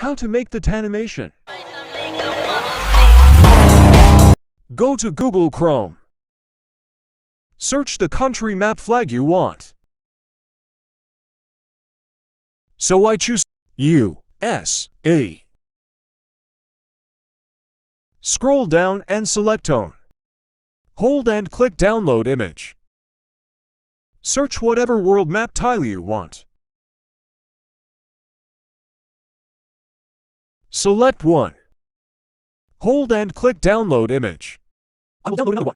How to make the animation? Go to Google Chrome. Search the country map flag you want. So I choose USA. Scroll down and select tone. Hold and click download image. Search whatever world map tile you want. Select one. Hold and click download image. I will download another one.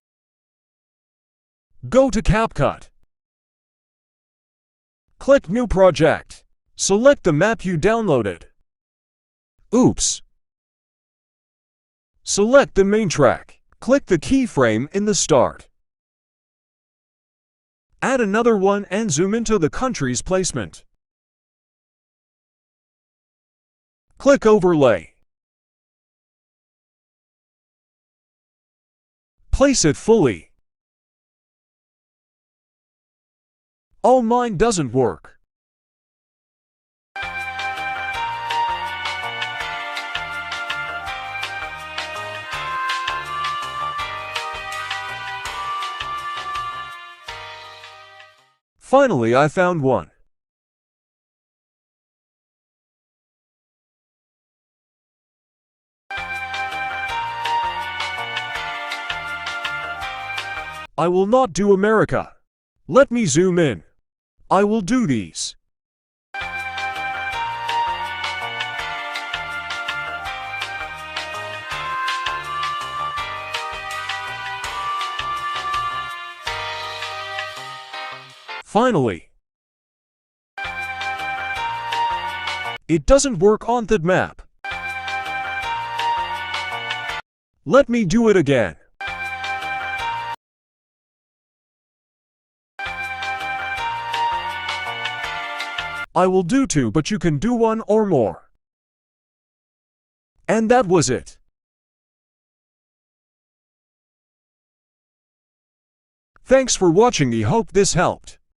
Go to CapCut. Click New Project. Select the map you downloaded. Oops. Select the main track. Click the keyframe in the start. Add another one and zoom into the country's placement. Click Overlay. Place it fully. Oh, mine doesn't work. Finally, I found one. I will not do America. Let me zoom in. I will do these. Finally. It doesn't work on that map. Let me do it again. I will do two, but you can do one or more. And that was it. Thanks for watching. I hope this helped.